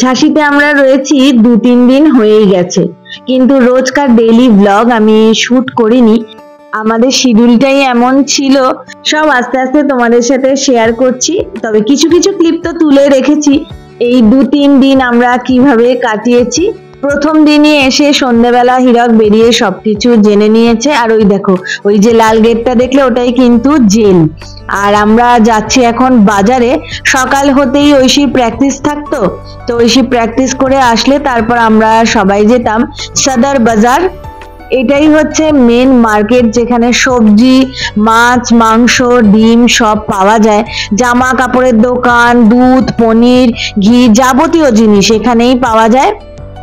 ঝাঁসিতে আমরা রয়েছি 2-3 দিন হয়েই গেছে, কিন্তু রোজকার ডেইলি ব্লগ আমি শুট করিনি। আমাদের শিডিউলটাই এমন ছিল, সব আস্তে আস্তে তোমাদের সাথে শেয়ার করছি। তবে কিছু কিছু ক্লিপ তো তুলে রেখেছি এই 2-3 দিন আমরা কিভাবে কাটিয়েছি। প্রথম দিনই এসে সন্ধ্যেবেলা হীরক বেরিয়ে সবকিছু জেনে নিয়েছে। আর ওই দেখো, ওই যে লাল গেটটা দেখলে ওটাই কিন্তু জেল। আর আমরা যাচ্ছি এখন বাজারে। সকাল হতেই ঐশীর প্র্যাকটিস থাকতো, তো ঐশী প্র্যাকটিস করে আসলে তারপর আমরা সবাই যেতাম সদর বাজার। এটাই হচ্ছে মেন মার্কেট, যেখানে সবজি, মাছ, মাংস, ডিম সব পাওয়া যায়। জামা কাপড়ের দোকান, দুধ, পনির, ঘি, যাবতীয় জিনিস এখানেই পাওয়া যায়।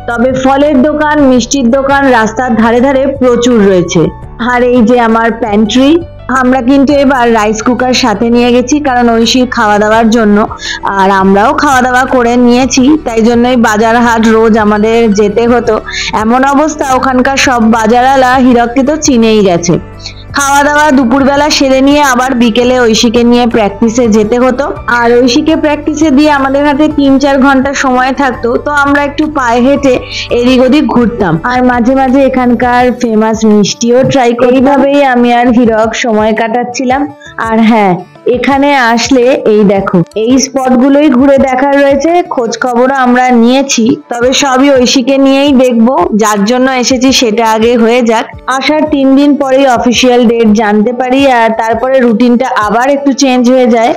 তবে ফলের দোকান, মিষ্টির দোকান রাস্তার ধারে ধারে প্রচুর রয়েছে। আর এই যে আমার প্যান্ট্রি। আমরা কিন্তু এবার রাইস কুকার সাথে নিয়ে গেছি, কারণ ঐশীর খাওয়া দাওয়ার জন্য। আর আমরাও খাওয়া দাওয়া করে নিয়েছি, তাই জন্যই বাজার হাট রোজ আমাদের যেতে হতো। এমন অবস্থা, ওখানকার সব বাজারওয়ালা হীরককে তো চিনেই গেছে। খাওয়া দাওয়া দুপুরবেলা সেরে নিয়ে আবার বিকেলে ঐশীকে নিয়ে প্র্যাকটিসে যেতে হতো। আর ঐশীকে প্র্যাকটিসে দিয়ে আমাদের হাতে 3-4 ঘন্টা সময় থাকতো, তো আমরা একটু পায়ে হেঁটে এদিক ওদিক ঘুরতাম। আর মাঝে মাঝে এখানকার ফেমাস মিষ্টিও ট্রাই করি। এইভাবেই আমি আর হীরক সময় কাটাচ্ছিলাম। আর হ্যাঁ, এখানে আসলে এই দেখো, এই স্পট গুলোই ঘুরে দেখার রয়েছে। খোঁজ খবরও আমরা নিয়েছি, তবে সবই ঐশীকে নিয়েই দেখবো। যার জন্য এসেছি সেটা আগে হয়ে যাক। আসার 3 দিন পরেই অফিসিয়াল ডেট জানতে পারি, আর তারপরে রুটিনটা আবার একটু চেঞ্জ হয়ে যায়।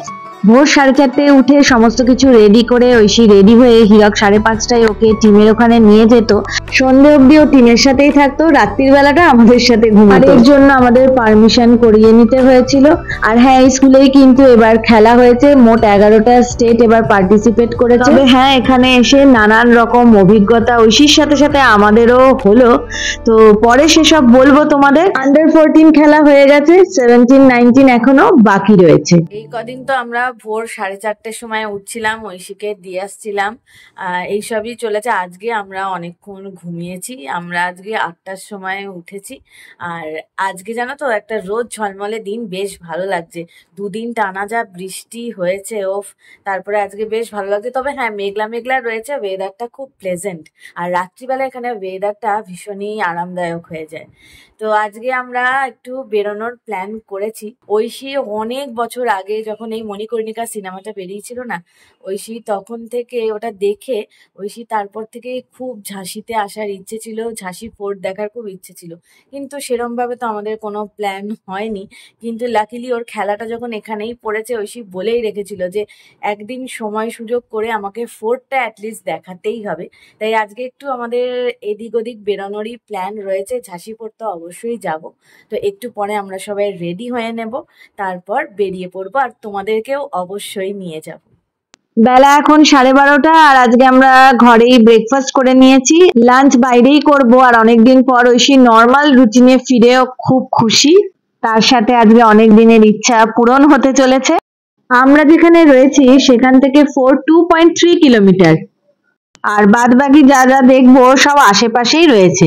ভোর 4:30 উঠে সমস্ত কিছু রেডি করে ঐশী রেডি হয়ে হীরক 5:30টায় ওকে টিমের ওখানে নিয়ে যেত। সন্ধে অব্দি ও টিমের সাথেই থাকতো, রাত্রির বেলাটা আমাদের সাথে ঘুমাতো। এর জন্য আমাদের পারমিশন করিয়ে নিতে হয়েছিল। আর হ্যাঁ, স্কুলেই কিন্তু এবার খেলা হয়েছে। মোট 11টা স্টেট এবার পার্টিসিপেট করেছে। তবে হ্যাঁ, এখানে এসে নানান রকম অভিজ্ঞতা ঐশীর সাথে সাথে আমাদেরও হলো, তো পরে সেসব বলবো তোমাদের। আন্ডার 14 খেলা হয়ে গেছে, 17-19 এখনো বাকি রয়েছে। এই কদিন তো আমরা ভোর 4:30টার সময় উঠছিলাম, ঐশীকে দিয়ে আসছিলাম, এইসবই চলেছে। আজকে আমরা অনেকক্ষণ ঘুমিয়েছি, আমরা আজকে 8টার সময় উঠেছি। আর আজকে জানো তো, একটা রোদ ঝলমলে দিন, বেশ ভালো লাগছে। 2 দিন টানা যা বৃষ্টি হয়েছে, ওফ, তারপরে আজকে বেশ ভালো লাগছে। তবে হ্যাঁ, মেঘলা মেঘলা রয়েছে, ওয়েদারটা খুব প্লেজেন্ট। আর রাত্রিবেলা এখানে ওয়েদারটা ভীষণই আরামদায়ক হয়ে যায়। তো আজকে আমরা একটু বেরোনোর প্ল্যান করেছি। ঐশী অনেক বছর আগে যখন এই মণিকর্ণিকা সিনেমাটা বেরিয়েছিল না, ঐশী তখন থেকে ওটা দেখে ঐশী তারপর থেকে খুব ঝাঁসিতে আসার ইচ্ছে ছিল, ঝাঁসি ফোর্ট দেখার খুব ইচ্ছে ছিল। কিন্তু সেরমভাবে তো আমাদের কোনো প্ল্যান হয়নি। কিন্তু লাকিলি ওর খেলাটা যখন এখানেই পড়েছে, ঐশী বলেই রেখেছিল যে একদিন সময় সুযোগ করে আমাকে ফোর্টটা অ্যাটলিস্ট দেখাতেই হবে। তাই আজকে একটু আমাদের এদিক ওদিক বেরোনোরই প্ল্যান রয়েছে। ঝাঁসি ফোর্ট তো অবশ্যই যাব। তো একটু পরে আমরা সবাই রেডি হয়ে নেব, তারপর বেরিয়ে পড়বো, আর তোমাদেরকেও অবশ্যই নিয়ে যাব। বেলা এখন 12:30, আর আজকে আমরা ঘরেই ব্রেকফাস্ট করে নিয়েছি। লাঞ্চ বাইরেই করব। আর অনেকদিন পর ঐশী নর্মাল রুটিনে ফিরেও খুব খুশি। তার সাথে আজকে অনেক দিনের ইচ্ছা পূরণ হতে চলেছে। আমরা যেখানে রয়েছি সেখান থেকে 2.3 কিলোমিটার। আর বাদ বাকি যা যা দেখবো সব আশেপাশেই রয়েছে।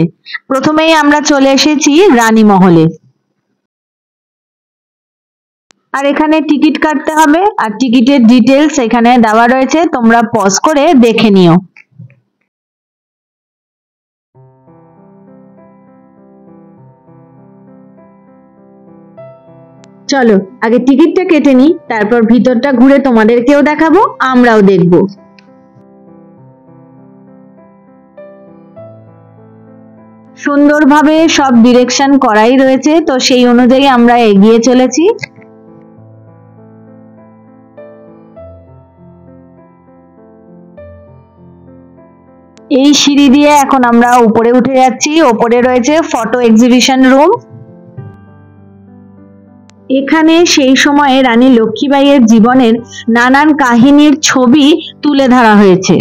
প্রথমেই আমরা চলে এসেছি রানীমহলে। আর এখানে টিকিট কাটতে হবে, আর টিকিটের ডিটেলস এখানে দেওয়া রয়েছে, তোমরা পজ করে দেখে নিও। চলো আগে টিকিটটা কেটে নিই, তারপর ভিতরটা ঘুরে তোমাদেরকেও দেখাবো, আমরাও দেখবো। সুন্দরভাবে সব ডিরেকশন করাই রয়েছে, তো সেই অনুযায়ী আমরা এগিয়ে চলেছি। এই সিঁড়ি দিয়ে এখন আমরা উপরে উঠে যাচ্ছি। ওপরে রয়েছে ফটো এক্সিবিশন রুম। এখানে সেই সময়ে রানী লক্ষ্মীবাইয়ের জীবনের নানান কাহিনীর ছবি তুলে ধরা হয়েছে।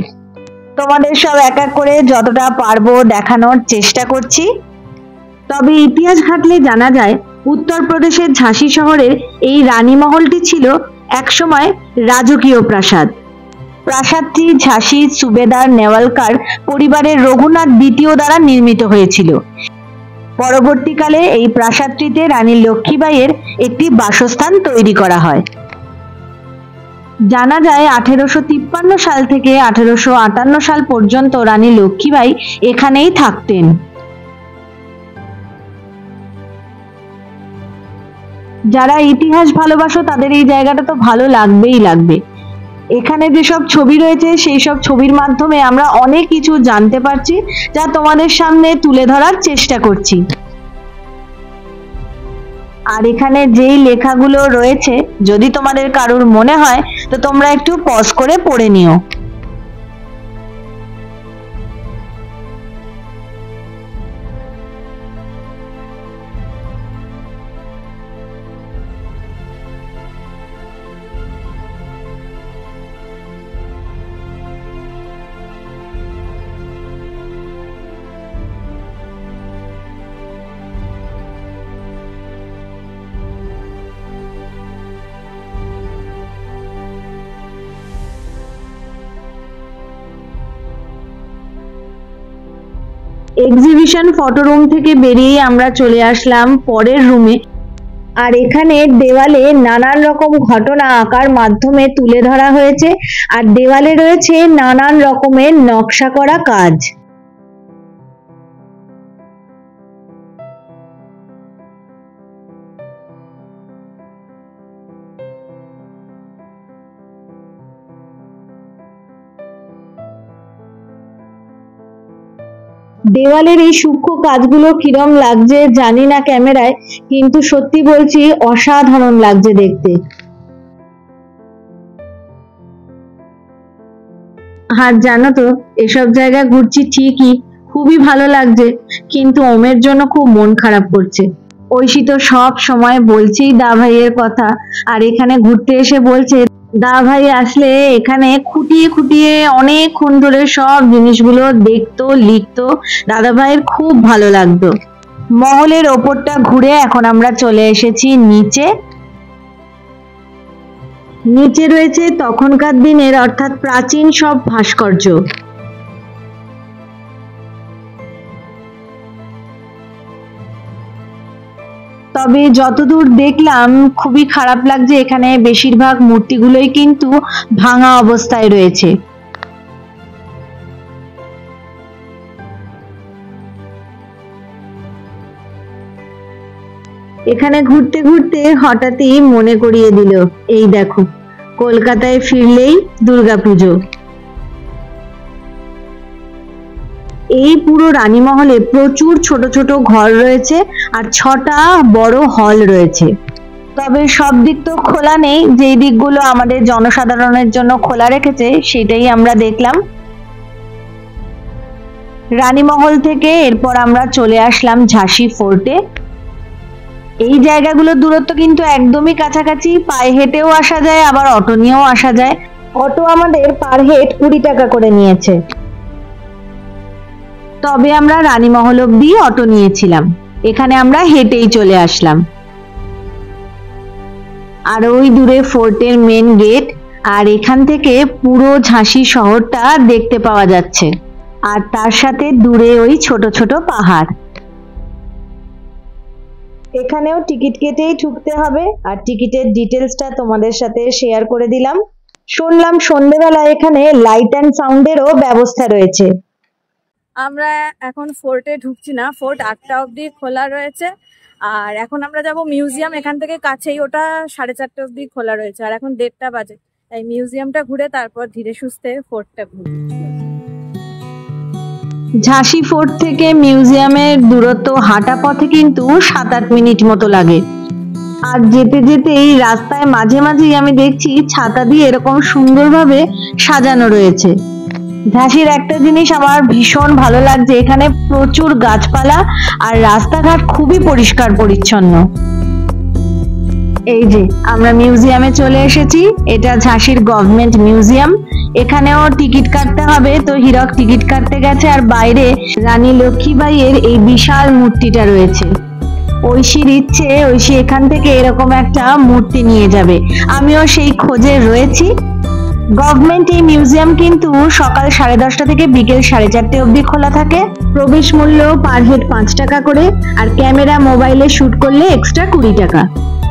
তোমাদের সব এক এক করে যতটা পারবো দেখানোর চেষ্টা করছি। তবে ইতিহাস ঘাটলে জানা যায়, উত্তরপ্রদেশের ঝাঁসি শহরের এই রানীমহলটি ছিল একসময় রাজকীয় প্রাসাদ। প্রাসাদটি ঝাঁসির সুবেদার নেওয়ালকার পরিবারের রঘুনাথ দ্বিতীয় দ্বারা নির্মিত হয়েছিল। পরবর্তীকালে এই প্রাসাদটিতে রানী লক্ষ্মীবাইয়ের একটি বাসস্থান তৈরি করা হয়। জানা যায় 1853 সাল থেকে 1858 সাল পর্যন্ত রানী লক্ষ্মীবাঈ এখানেই থাকতেন। যারা ইতিহাস ভালোবাসো তাদের এই জায়গাটা তো ভালো লাগবেই লাগবে। এখানে যেসব ছবি রয়েছে সেই সব ছবির মাধ্যমে আমরা অনেক কিছু জানতে পারছি, যা তোমাদের সামনে তুলে ধরার চেষ্টা করছি। আর এখানে যেই লেখাগুলো রয়েছে যদি তোমাদের কারোর মনে হয় তো তোমরা একটু পজ করে পড়ে নিও। এক্সিবিশন ফটো রুম থেকে বেরিয়ে আমরা চলে আসলাম পরের রুমে। আর এখানে দেওয়ালে নানান রকম ঘটনা আঁকার মাধ্যমে তুলে ধরা হয়েছে, আর দেওয়ালে রয়েছে নানান রকমের নকশা করা কাজ। দেওয়ালের এই সূক্ষ্ম কাজগুলো কিরম লাগছে জানি না ক্যামেরায়, কিন্তু সত্যি বলছি অসাধারণ লাগছে দেখতে। আর জানো তো এসব জায়গা ঘুরছি ঠিকই, খুবই ভালো লাগছে, কিন্তু ওমের জন্য খুব মন খারাপ করছে। ঐশী তো সব সময় বলছেই দা ভাইয়ের কথা, আর এখানে ঘুরতে এসে বলছে দা ভাই আসলে এখানে খুঁটিয়ে খুঁটিয়ে অনেকক্ষণ ধরে সব জিনিসগুলো দেখতো, লিখতো। দাদা ভাইয়ের খুব ভালো লাগতো। মহলের ওপরটা ঘুরে এখন আমরা চলে এসেছি নিচে। নিচে রয়েছে তখনকার দিনের অর্থাৎ প্রাচীন সব ভাস্কর্য। তবে যতদূর দেখলাম খুবই খারাপ লাগছে, এখানে বেশিরভাগ মূর্তিগুলোই কিন্তু ভাঙা অবস্থায় রয়েছে। এখানে ঘুরতে ঘুরতে হঠাৎই মনে করিয়ে দিল, এই দেখো কলকাতায় ফিরলেই দুর্গাপুজো। এই পুরো রানীমহলে প্রচুর ছোট ছোট ঘর রয়েছে আর 6টা বড় হল রয়েছে। তবে সব দিক তো খোলা নেই, যেই দিকগুলো আমাদের জনসাধারণের জন্য খোলা রেখেছে সেটাই আমরা দেখলাম। রানীমহল থেকে এরপর আমরা চলে আসলাম ঝাঁসি ফোর্টে। এই জায়গাগুলোর দূরত্ব কিন্তু একদমই কাছাকাছি, পায়ে হেঁটেও আসা যায় আবার অটো নিয়েও আসা যায়। অটো আমাদের পার হেড 20 টাকা করে নিয়েছে, তবে আমরা রানীমহল অব্দি অটো নিয়েছিলাম, এখানে আমরা হেঁটেই চলে আসলাম। আর ওই দূরে ফোর্টের মেন গেট, আর এখান থেকে পুরো ঝাঁসি শহরটা দেখতে পাওয়া যাচ্ছে, আর তার সাথে দূরে ওই ছোট ছোট পাহাড়। এখানেও টিকিট কেটেই ঢুকতে হবে, আর টিকিটের ডিটেলসটা তোমাদের সাথে শেয়ার করে দিলাম। শুনলাম সন্ধ্যেবেলা এখানে লাইট অ্যান্ড সাউন্ডেরও ব্যবস্থা রয়েছে। আমরা এখন ফোর্টে ঢুকছি না, ফোর্ট 8টা অবধি খোলা রয়েছে। আর এখন আমরা যাব মিউজিয়াম, এখান থেকে কাছেই, ওটা 4:30 অবধি খোলা রয়েছে। আর এখন 1:30 বাজে, তাই মিউজিয়ামটা ঘুরে তারপর ধীরে সুস্থে ফোর্টটা ঘুরি। ঝাঁসি ফোর্ট থেকে মিউজিয়ামের দূরত্ব হাঁটা পথে কিন্তু 7-8 মিনিট মতো লাগে। আর যেতে যেতে এই রাস্তায় মাঝে মাঝেই আমি দেখছি ছাতা দিয়ে এরকম সুন্দরভাবে সাজানো রয়েছে। ঝাঁসির একটা জিনিস আমার ভীষণ ভালো লাগছে, এখানে প্রচুর গাছপালা আর রাস্তাঘাট খুবই পরিষ্কার পরিচ্ছন্ন। এই যে আমরা মিউজিয়ামে চলে এসেছি, এটা ঝাঁসির গভর্নমেন্ট মিউজিয়াম। এখানেও টিকিট কাটতে হবে, তো হীরক টিকিট কাটতে গেছে। আর বাইরে রানী লক্ষ্মীবাঈ-এর এই বিশাল মূর্তিটা রয়েছে। ঐশীর ইচ্ছে ঐশী এখান থেকে এরকম একটা মূর্তি নিয়ে যাবে, আমিও সেই খোঁজে রয়েছি। গভর্নমেন্ট এই মিউজিয়াম কিন্তু সকাল 10:30 থেকে বিকেল 4:30 অবধি খোলা থাকে। প্রবেশ মূল্য পার হেড 5 টাকা করে, আর ক্যামেরা মোবাইলে শুট করলে এক্সট্রা 20 টাকা।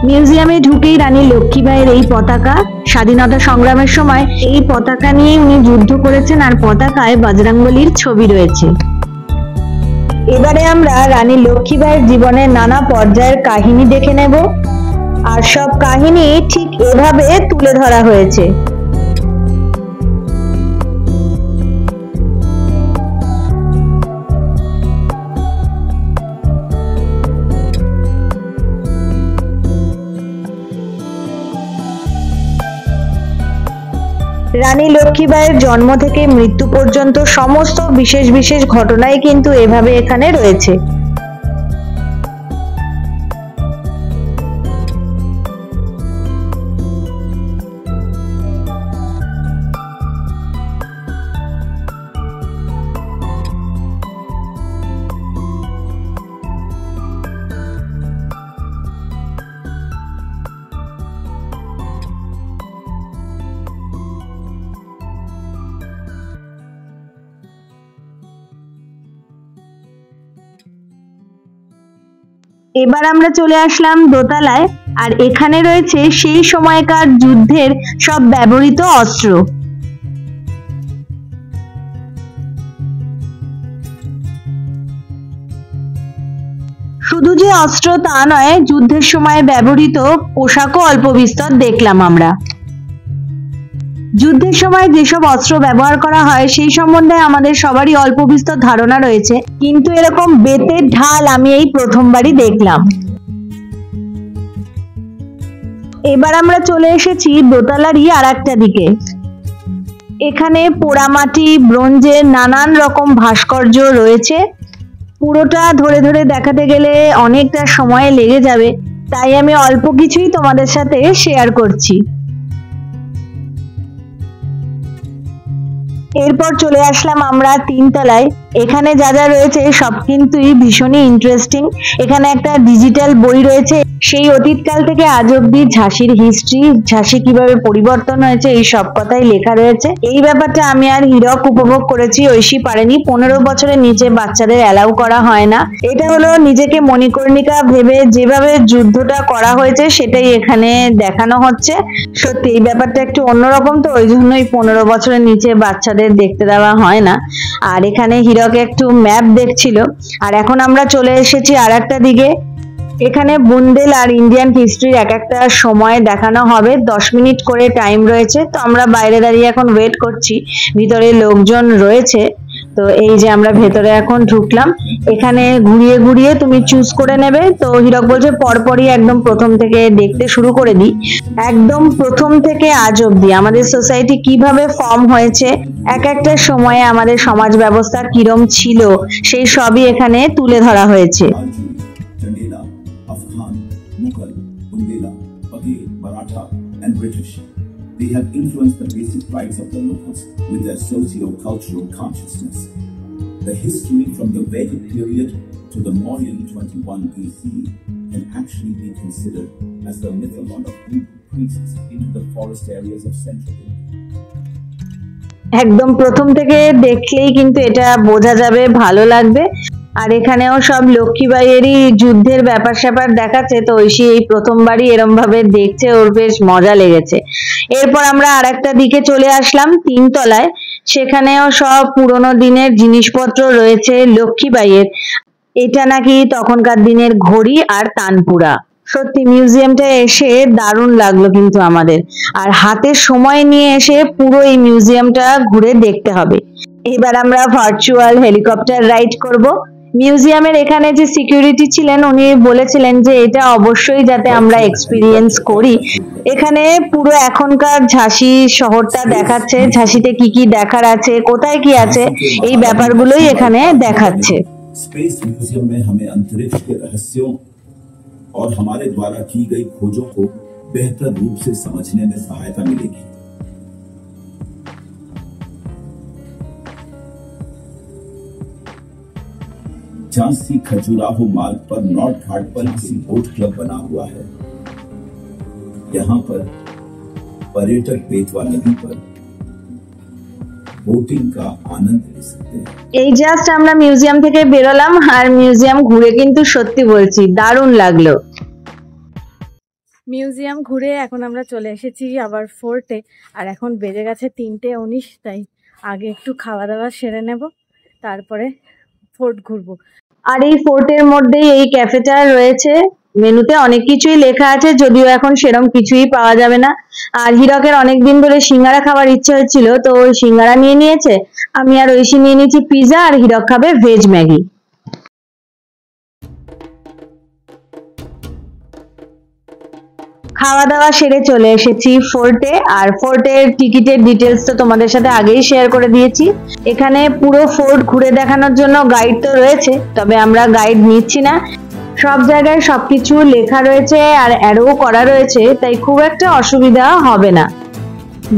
মিউজিয়ামে ঢুকেই রানী লক্ষ্মীবাইয়ের এই পতাকা, স্বাধীনতা সংগ্রামের সময় এই পতাকা নিয়ে উনি যুদ্ধ করেছেন আর পতাকায় বজরংবলীর ছবি রয়েছে। এবারে আমরা রানী লক্ষ্মীবাইয়ের জীবনের নানা পর্যায়ের কাহিনী দেখে নেব, আর সব কাহিনী ঠিক এভাবে তুলে ধরা হয়েছে। রানী লক্ষ্মীবাইয়ের জন্ম থেকে মৃত্যু পর্যন্ত সমস্ত বিশেষ বিশেষ ঘটনাই কিন্তু এভাবে এখানে রয়েছে। এবার আমরা চলে আসলাম দোতলায়, আর এখানে রয়েছে সেই সময়কার যুদ্ধের সব ব্যবহৃত অস্ত্র। শুধু যে অস্ত্র তা নয়, যুদ্ধের সময় ব্যবহৃত পোশাকও অল্প বিস্তর দেখলাম আমরা। যুদ্ধের সময় যেসব অস্ত্র ব্যবহার করা হয় সেই সম্বন্ধে আমাদের সবারই অল্প বিস্তর ধারণা রয়েছে, কিন্তু এরকম বেতের ঢাল আমি এই প্রথমবারই দেখলাম। এবার আমরা চলে এসেছি দোতলারই আর একটা দিকে। এখানে পোড়ামাটি, ব্রোঞ্জের নানান রকম ভাস্কর্য রয়েছে। পুরোটা ধরে ধরে দেখাতে গেলে অনেকটা সময় লেগে যাবে, তাই আমি অল্প কিছুই তোমাদের সাথে শেয়ার করছি। এরপর চলে আসলাম আমরা তিনতলায়। এখানে যা যা রয়েছে সব কিন্তু ভীষণই ইন্টারেস্টিং। এখানে একটা ডিজিটাল বই রয়েছে, সেই অতীতকাল থেকে আজ অব্দি ঝাঁসির হিস্ট্রি, ঝাঁসি কিভাবে পরিবর্তন হয়েছে এই সব কথাই লেখা রয়েছে। এই ব্যাপারটা আমি আর হীরক উপভোগ করেছি, ঐশী পারেনি। 15 বছরের নিচে বাচ্চাদের অ্যালাউ করা হয় না। এটা হলো নিজেকে মণিকর্ণিকা ভেবে যেভাবে যুদ্ধটা করা হয়েছে সেটাই এখানে দেখানো হচ্ছে। সত্যি এই ব্যাপারটা একটু অন্যরকম, তো ওই জন্যই 15 বছরের নিচে বাচ্চাদের দেখতে দেওয়া হয় না। আর এখানে হীরক একটু ম্যাপ দেখছিল। আর এখন আমরা চলে এসেছি আর একটা দিকে। এখানে বুন্দেল আর ইন্ডিয়ান হিস্ট্রির এক একটা সময় দেখানো হবে, 10 মিনিট করে টাইম রয়েছে। তো আমরা বাইরে দাঁড়িয়ে এখন ওয়েট করছি, ভিতরে লোকজন রয়েছে। তো এই যে আমরা ভেতরে এখন ঢুকলাম। এখানে ঘুরিয়ে ঘুরিয়ে তুমি চুজ করে নেবে। তো হীরক বলছে পরপরই একদম প্রথম থেকে দেখতে শুরু করে দিই। একদম প্রথম থেকে আজ অব্দি আমাদের সোসাইটি কিভাবে ফর্ম হয়েছে, এক একটা সময়ে আমাদের সমাজ ব্যবস্থা কিরম ছিল, সেই সবই এখানে তুলে ধরা হয়েছে। They have influenced the basic rights of the locals with their socio-cultural consciousness. The history from the Vedic period to the Mauryan 21 BC can actually be considered as the mythology of priests into the forest areas of central India. একদম প্রথম থেকে দেখলেই কিন্তু এটা বোঝা যাবে, ভালো লাগবে। আর এখানেও সব লক্ষ্মীবাইয়েরই যুদ্ধের ব্যাপার স্যাপার দেখাচ্ছে। তো ঐশী এই প্রথমবারই এরম ভাবে দেখছে, ওর বেশ মজা লেগেছে। এরপর আমরা আর একটা দিকে চলে আসলাম তিনতলায়। সেখানেও সব পুরোনো দিনের জিনিসপত্র রয়েছে লক্ষ্মীবাইয়ের। এটা নাকি তখনকার দিনের ঘড়ি আর তানপুরা। সত্যি মিউজিয়ামটা এসে দারুণ লাগলো কিন্তু আমাদের। আর হাতে সময় নিয়ে এসে পুরো এই মিউজিয়ামটা ঘুরে দেখতে হবে। এবার আমরা ভার্চুয়াল হেলিকপ্টার রাইড করব। মিউজিয়ামের এখানে যে সিকিউরিটি ছিলেন উনি বলেছিলেন যে এটা অবশ্যই যাতে আমরা এক্সপিরিয়েন্স করি। এখানে পুরো এখনকার ঝাঁসি শহরটা দেখাচ্ছে, ঝাঁসিতে কি কি দেখার আছে, কোথায় কি আছে, এই ব্যাপারগুলোই এখানে দেখাচ্ছে। स्पेस म्यूजियम में हमें अंतरिक्ष के रहस्यों और हमारे द्वारा की गई खोजों को बेहतर रूप से समझने में सहायता मिलेगी। झांसी खजुराहो मार्ग पर नॉर्थ घाट पर झांसी बोट क्लब बना हुआ है। यहाँ पर पर्यटक बेतवा नदी पर बोटिंग का आनंद ले सकते हैं। এই জাস্ট আমরা মিউজিয়াম থেকে বেরোলাম, আর মিউজিয়াম ঘুরে কিন্তু সত্যি বলছি দারুণ লাগলো। মিউজিয়াম ঘুরে এখন আমরা চলে এসেছি আবার ফোর্টে। আর এখন বেজে গেছে 3:19, তাই আগে একটু খাওয়া দাওয়া সেরে নেব, তারপরে ফোর্ট ঘুরবো। আর এই ফোর্টের মধ্যেই এই ক্যাফেটা রয়েছে। মেনুতে অনেক কিছুই লেখা আছে, যদিও এখন সেরকম কিছুই পাওয়া যাবে না। আর হীরকের অনেকদিন ধরে সিঙ্গারা খাবার ইচ্ছে হচ্ছিল, তো ওই সিঙ্গারা নিয়ে নিয়েছে। আমি আর ঐশী নিয়ে নিয়েছি পিৎজা, আর হীরক খাবে ভেজ ম্যাগি। খাওয়া দাওয়া সেরে চলে এসেছি ফোর্টে। আর ফোর্টের টিকিটের ডিটেলস তো তোমাদের সাথে আগেই শেয়ার করে দিয়েছি। এখানে পুরো ফোর্ট ঘুরে দেখানোর জন্য গাইড তো রয়েছে, তবে আমরা গাইড নিচ্ছি না। সব জায়গায় সবকিছু লেখা রয়েছে আর অ্যারো করা রয়েছে, তাই খুব একটা অসুবিধা হবে না।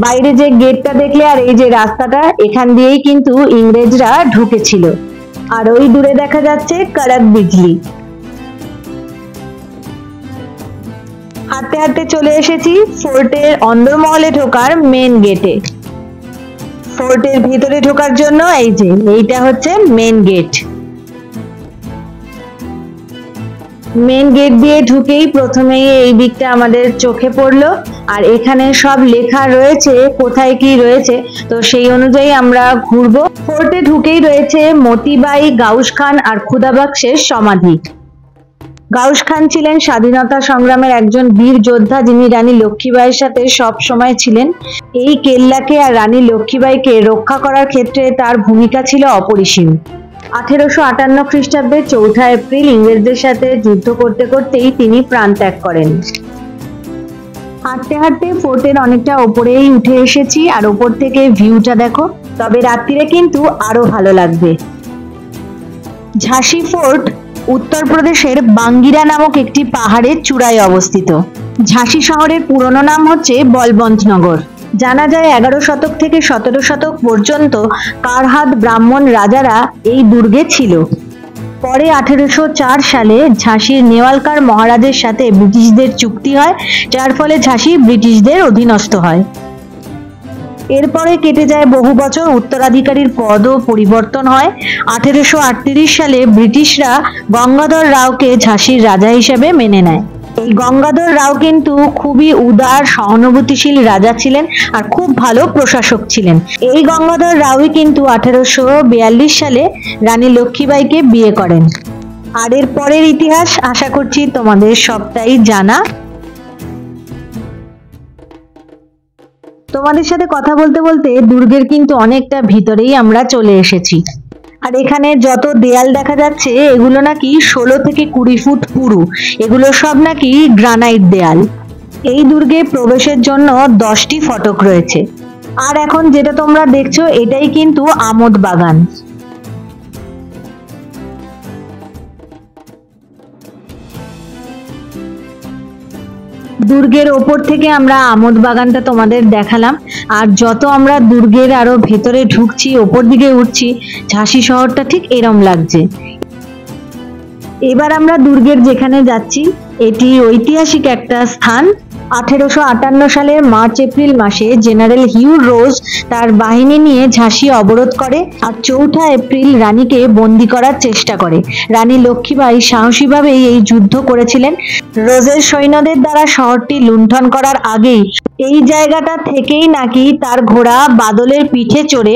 বাইরে যে গেটটা দেখলে আর এই যে রাস্তাটা, এখান দিয়েই কিন্তু ইংরেজরা ঢুকেছিল। আর ওই দূরে দেখা যাচ্ছে কড়ক বিজলি। হাঁটতে হাঁটতে চলে এসেছি ফোর্টের অন্দরমহলে ঢোকার মেন গেটে। ফোর্টের ভিতরে ঢোকার জন্য এই যে এইটা হচ্ছে মেন গেট। মেন গেট দিয়ে ঢুকেই প্রথমেই এই দিকটা আমাদের চোখে পড়লো। আর এখানে সব লেখা রয়েছে কোথায় কি রয়েছে, তো সেই অনুযায়ী আমরা ঘুরবো। ফোর্টে ঢুকেই রয়েছে মতিবাই, গাউস খান আর ক্ষুদাবক্সের সমাধি। গাউস খান ছিলেন স্বাধীনতা সংগ্রামের একজন বীর যোদ্ধা, যিনি রানী লক্ষ্মীবাইয়ের সাথে সব সময় ছিলেন। এই কেল্লাকে আর রানী লক্ষ্মীবাইকে রক্ষা করার ক্ষেত্রে তার ভূমিকা ছিল অপরিসীম। 1858 খ্রিস্টাব্দের 4 এপ্রিল ইংরেজদের সাথে যুদ্ধ করতে করতেই তিনি প্রাণ ত্যাগ করেন। হাঁটতে হাঁটতে ফোর্টের অনেকটা ওপরেই উঠে এসেছি, আর ওপর থেকে ভিউটা দেখো। তবে রাত্রিরে কিন্তু আরো ভালো লাগবে। ঝাঁসি ফোর্ট উত্তরপ্রদেশের বাঙ্গিরা নামক একটি পাহাড়ের চূড়ায় অবস্থিত। ঝাঁসি শহরের পুরনো নাম হচ্ছে বলবন্তনগর। জানা যায় 11 শতক থেকে 17 শতক পর্যন্ত কারহাত ব্রাহ্মণ রাজারা এই দুর্গে ছিল। পরে 1804 সালে ঝাঁসির নেওয়ালকার মহারাজের সাথে ব্রিটিশদের চুক্তি হয়, যার ফলে ঝাঁসি ব্রিটিশদের অধীনস্থ হয়। এরপরে কেটে যায় বহু বছর, উত্তরাধিকারীর পদও পরিবর্তন হয়। 1838 সালে ব্রিটিশরা গঙ্গাধর রাওকে ঝাঁসির রাজা হিসেবে মেনে নেয়। এই গঙ্গাধর রাও কিন্তু খুবই উদার, সহানুভূতিশীল রাজা ছিলেন আর খুব ভালো প্রশাসক ছিলেন। এই গঙ্গাধর রাওই কিন্তু 1842 সালে রানী লক্ষ্মীবাইকে বিয়ে করেন। আর এর পরের ইতিহাস আশা করছি তোমাদের সবটাই জানা। তোমাদের সাথে কথা বলতে বলতে দুর্গের কিন্তু অনেকটা ভিতরেই আমরা চলে এসেছি। আর এখানে যত দেয়াল দেখা যাচ্ছে, এগুলো নাকি 16 থেকে 20 ফুট পুরু। এগুলো সব নাকি গ্রানাইট দেয়াল। এই দুর্গে প্রবেশের জন্য 10টি ফটক রয়েছে। আর এখন যেটা তোমরা দেখছো, এটাই কিন্তু আমোদ বাগান। দুর্গের ওপর থেকে আমরা আমোদ বাগানটা তোমাদের দেখালাম। আর যত আমরা দুর্গের আরো ভেতরে ঢুকছি, ওপর দিকে উঠছি, ঝাঁসি শহরটা ঠিক এরম লাগছে। এবার আমরা দুর্গের যেখানে যাচ্ছি, এটি ঐতিহাসিক একটা স্থান। 1858 সালের মার্চ এপ্রিল মাসে জেনারেল হিউ রোজ তার বাহিনী নিয়ে ঝাঁসি অবরোধ করে আর 4 এপ্রিল রানীকে বন্দী করার চেষ্টা করে। রানী লক্ষ্মীবাই সাহসীভাবেই এই যুদ্ধ করেছিলেন। রোজের সৈন্যদের দ্বারা শহরটি লুণ্ঠন করার আগেই এই জায়গাটা থেকেই নাকি তার ঘোড়া বাদলের পিঠে চড়ে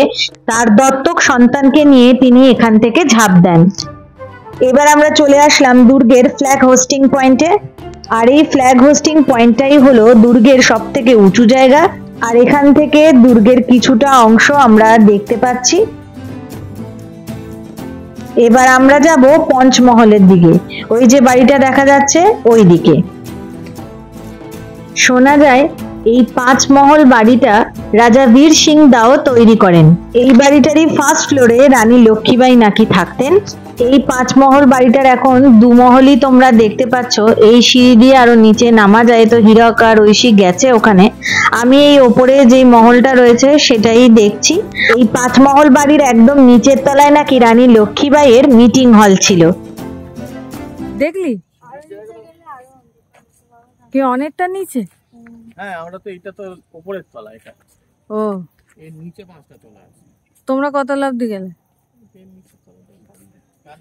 তার দত্তক সন্তানকে নিয়ে তিনি এখান থেকে ঝাঁপ দেন। এবার আমরা চলে আসলাম দুর্গের ফ্ল্যাগ হোস্টিং পয়েন্টে। আর এই ফ্ল্যাগ হোস্টিং পয়েন্টটাই হলো দুর্গের সব থেকে উঁচু জায়গা। আর এখান থেকে দুর্গের কিছুটা অংশ আমরা দেখতে পাচ্ছি। এবার আমরা যাব পঞ্চমহলের দিকে। ওই যে বাড়িটা দেখা যাচ্ছে ওই দিকে। শোনা যায় এই 5 মহল বাড়িটা রাজা বীর সিং দাও তৈরি করেন। এই বাড়িটারই ফার্স্ট ফ্লোরে রানী লক্ষ্মীবাই নাকি থাকতেন। এই 5 মহল বাড়িটার এখন 2 মহলই তোমরা দেখতে পাচ্ছ। এই সিঁড়ি দিয়ে আরো নিচে নামা যায়, তো হীরক আর ঐশী গেছে ওখানে। আমি এই ওপরে যে মহলটা রয়েছে সেটাই দেখছি। এই 5 মহল বাড়ির একদম নিচের তলায় নাকি রানী লক্ষ্মীবাইয়ের মিটিং হল ছিল। দেখলি কি অনেকটা নিচে? হ্যাঁ, আমরা তো এটা তো উপরের তলা, এটা ও এর নিচে 5টা তলা আছে। তোমরা কত লাভ দিয়ে গেলে?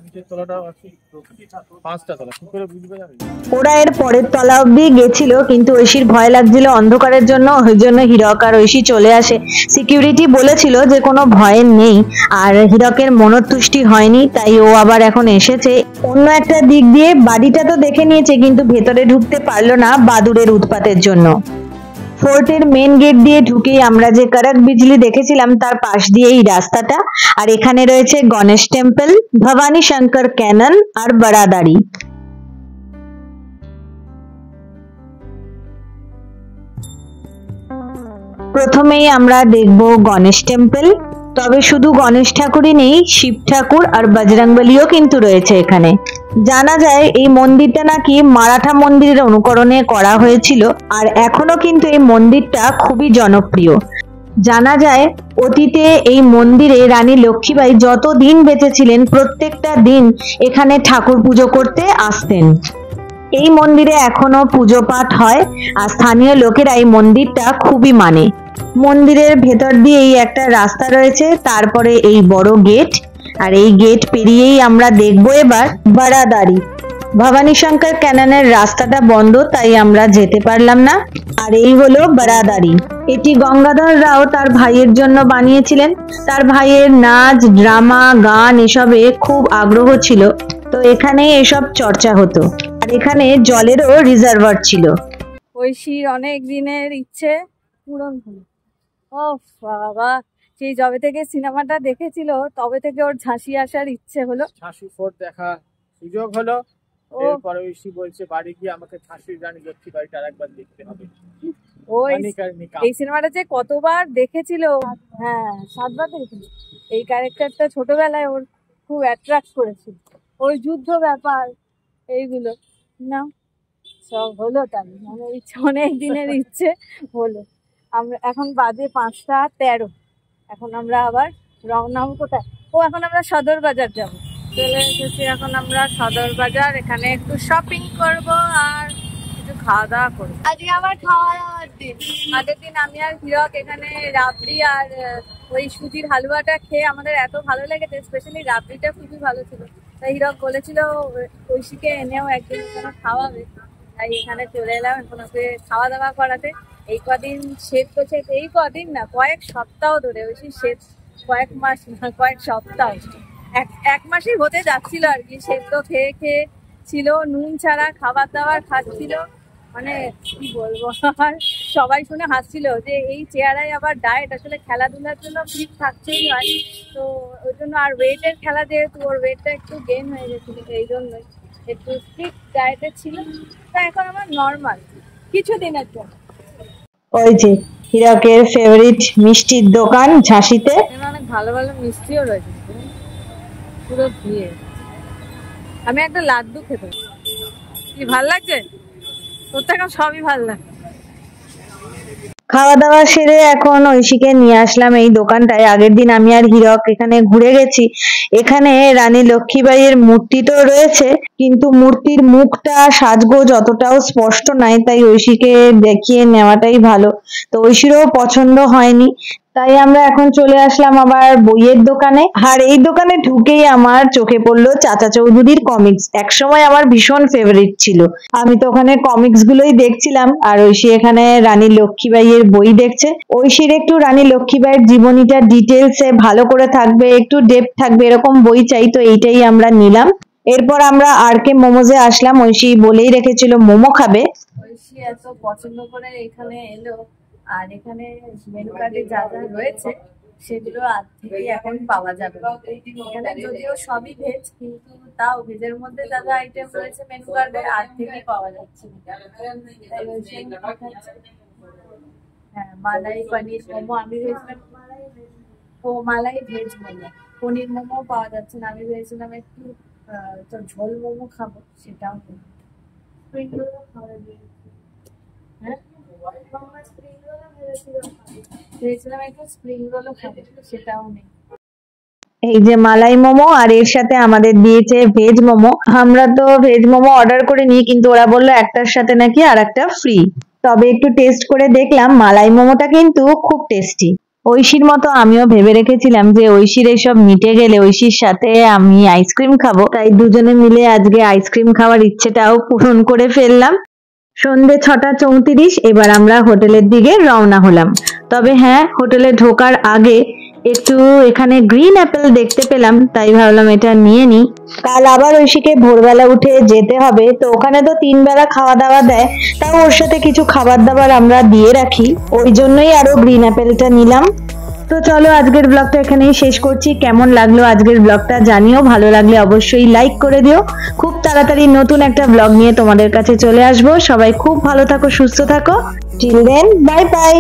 নিচের তলাটা আছে 5টা তলা, কি করে বুঝবে যাবে? ওরা এর পরের তলা অব্দি গেছিল, কিন্তু ঐশীর ভয় লাগছিল অন্ধকারের জন্য, ওই জন্য হীরক আর ঐশী চলে আসে। সিকিউরিটি বলেছিল যে কোনো ভয়ের নেই, আর হীরকের মনোতুষ্টি হয়নি, তাই ও আবার এখন এসেছে। অন্য একটা দিক দিয়ে বাড়িটা তো দেখে নিয়েছে, কিন্তু ভেতরে ঢুকতে পারলো না বাদুড়ের উৎপাতের জন্য। ফোর্টের মেন গেট দিয়ে ঢুকেই আমরা যে করক বিজলি দেখেছিলাম তার পাশ দিয়েই রাস্তাটা, আর এখানে রয়েছে গণেশ টেম্পল, ভবানী শঙ্কর ক্যানন আর বারাদারি। প্রথমেই আমরা দেখব গণেশ টেম্পল। তবে শুধু গণেশ ঠাকুরই নেই, শিব ঠাকুর আর বজরংবলিও কিন্তু রয়েছে এখানে। জানা যায় এই মন্দিরটা নাকি মারাঠা মন্দিরের অনুকরণে করা হয়েছিল, আর এখনো কিন্তু এই মন্দিরটা খুবই জনপ্রিয়। জানা যায় অতীতে এই মন্দিরে রানী লক্ষ্মীবাঈ যতদিন বেঁচে ছিলেন প্রত্যেকটা দিন এখানে ঠাকুর পুজো করতে আসতেন। এই মন্দিরে এখনো পুজো পাঠ হয়, আর স্থানীয় লোকেরা এই মন্দিরটা খুবই মানে। মন্দিরের ভেতর দিয়েই একটা রাস্তা রয়েছে, তারপরে এই বড় গেট, আর এই গেট পেরিয়েই আমরা দেখব এবার বারাদারি। ভবানী শঙ্কর ক্যাননের রাস্তাটা বন্ধ, তাই আমরা যেতে পারলাম না। আর এই হলো বারাদারি। এটি গঙ্গাধর রাও তার ভাইয়ের জন্য বানিয়েছিলেন। তার ভাইয়ের নাচ, ড্রামা, গান এসবে খুব আগ্রহ ছিল, তো এখানে এসব চর্চা হতো। আর এখানে জলেরও রিজার্ভার ছিল। ঐশীর অনেক দিনের ইচ্ছে পূরণ হলো। ও বাবা, সেই যবে থেকে সিনেমাটা দেখেছিল তবে থেকে ওর ঝাঁসি আসার ইচ্ছে হলো। ঝাঁসি ফোর্ট দেখা সুযোগ হলো। এরপরে ঐশী বলছে বাড়ি গিয়ে আমাকে ঝাঁসির রানী লক্ষ্মীবাঈটা আরেকবার দেখতে হবে। এই সিনেমাটা যে কতবার দেখেছিল, হ্যাঁ 7বার দেখেছিল। এই ক্যারেক্টারটা ছোটবেলায় ওর খুব অ্যাট্রাক্ট করেছিল, ওই যুদ্ধ ব্যাপার এইগুলো না সব হলো। তাই মানে ইচ্ছে, অনেক দিনের ইচ্ছে হলো। আমরা এখন বাজে 5টা 13, এখন আমরা আবার রওনা হবো কোথায়? এখন আমরা সদর বাজার যাবো। চলে এসেছি এখন আমরা সদর বাজার, এখানে একটু শপিং করব আর কিছু খাওয়া দাওয়া করবো। আজকে আমার খাওয়া দাওয়ার দিন। আগের দিন আমি আর হীরক এখানে রাবড়ি আর ওই সুজির হালুয়াটা খেয়ে আমাদের এত ভালো লেগেছে, স্পেশালি রাবড়িটা খুবই ভালো ছিল। তাই হীরক বলেছিল ঐশীকে এনেও একদিন ওখানে খাওয়াবে, তাই এখানে চলে এলাম এখন ওকে খাওয়া দাওয়া করাতে। এই কদিন এই কদিন না, কয়েক সপ্তাহ ধরে ঐশী কয়েক মাস না, কয়েক সপ্তাহ, এক মাসই হতে যাচ্ছিল আর কি। সেদ্ধ খেয়ে খেয়ে ছিল, নুন ছাড়া খাবার দাবার খাচ্ছিল, মানে কি বলবো। আর সবাই শুনে হাসছিল যে এই চেহারায় আবার ডায়েট, আসলে খেলাধুলার জন্য ফিট থাকছেই হয়, তো ওই জন্য। আর ওয়েটের খেলা, যেহেতু ওর ওয়েটটা একটু গেইন হয়ে গেছিল, এই জন্যই একটু স্ট্রিক্ট ডায়েটে ছিল। তা এখন আমার নর্মাল কিছুদিনের জন্য। ওই যে হীরকের ফেভারিট মিষ্টির দোকান ঝাঁসিতে, অনেক ভালো ভালো মিষ্টিও রয়েছে, পুরো ভিড়। আমি একটা লাড্ডু খেতে, কি ভাল লাগছে? তোর তো এখন সবই ভাল লাগে। খাওয়া দাওয়া সেরে এখন ঐশীকে নিয়ে আসলাম এই দোকানটায়। আগের দিন আমি আর হীরক এখানে ঘুরে গেছি। এখানে রানী লক্ষ্মীবাঈ এর মূর্তি তো রয়েছে, কিন্তু মূর্তির মুখটা সাজগোজ অতটাও স্পষ্ট নাই, তাই ঐশীকে দেখিয়ে নেওয়াটাই ভালো। তো ঐশীরও পছন্দ হয়নি, তাই আমরা এখন চলে আসলাম আবার বইয়ের দোকানে। আর এই দোকানে ঢুকেই আমার চোখে পড়লো চাচা চৌধুরীর কমিক্স। একসময় আমার ভীষণ ফেভারিট ছিল, আমি তো ওখানে কমিক্স গুলোই দেখছিলাম, আর ঐশী এখানে রানী লক্ষ্মীবাঈ এর বই দেখছে। ঐশীর একটু রানী লক্ষ্মীবাঈ এর জীবনীটা ডিটেলসে ভালো করে থাকবে, একটু ডেপথ থাকবে, এরকম বই চাই, তো এইটাই আমরা নিলাম। এরপর আমরা আরকে মোমোজে আসলাম, ঐশী বলেই রেখেছিল মোমো খাবে। ঐশী এত পছন্দ করে এখানে এলো, আর এখানে মেনু কার্ডে যা যা রয়েছে সেগুলো আজ থেকে এখন পাওয়া যাবে। এখানে যদিও সবই ভেজ, কিন্তু তাও ভেজের মধ্যে যা যা আইটেম রয়েছে মেনু কার্ডে আজ থেকেই পাওয়া যাচ্ছে। হ্যাঁ, মালাই পনির মোমো আমি ভেবেছিলাম, মালাই ভেজ মোমো, পনির মোমো পাওয়া যাচ্ছে না। আমি ভেবেছিলাম একটু ঝোল মোমো খাবো, সেটাও স্প্রিং রোলও খাওয়া যায়। হ্যাঁ, ভেবেছিলাম একটু স্প্রিং রোলও খাবো, সেটাও নেই। এই যে মালাই মোমো, আর এর সাথে আমাদের দিয়েছে ভেজ মোমো। আমরা তো ভেজ মোমো অর্ডার করিনি, কিন্তু ওরা বললো একটার সাথে নাকি আর একটা ফ্রি। তবে একটু টেস্ট করে দেখলাম, মালাই মোমোটা কিন্তু খুব টেস্টি। ঐশীর মতো আমিও ভেবে রেখেছিলাম যে ঐশীর এসব মিটে গেলে ঐশীর সাথে আমি আইসক্রিম খাবো, তাই দুজনে মিলে আজকে আইসক্রিম খাওয়ার ইচ্ছেটাও পূরণ করে ফেললাম। সন্ধে 6:34, এবার আমরা হোটেলের দিকে রওনা হলাম। তবে হ্যাঁ, হোটেলে ঢোকার আগে একটু এখানে গ্রিন অ্যাপেল দেখতে পেলাম, তাই ভাবলাম এটা নিয়ে নিই। কাল আবার ঐশীকে ভোরবেলা উঠে যেতে হবে, তো ওখানে তো 3 বেলা খাওয়া দাওয়া দেয়, তাও ওর সাথে কিছু খাবার দাবার আমরা দিয়ে রাখি, ওই জন্যই আরো গ্রিন অ্যাপেলটা নিলাম। তো চলো আজকের ব্লগটা এখানেই শেষ করছি। কেমন লাগলো আজকের ব্লগটা জানিও, ভালো লাগলে অবশ্যই লাইক করে দিও। খুব তাড়াতাড়ি নতুন একটা ব্লগ নিয়ে তোমাদের কাছে চলে আসবো। সবাই খুব ভালো থাকো, সুস্থ থাকো। Till then, bye by.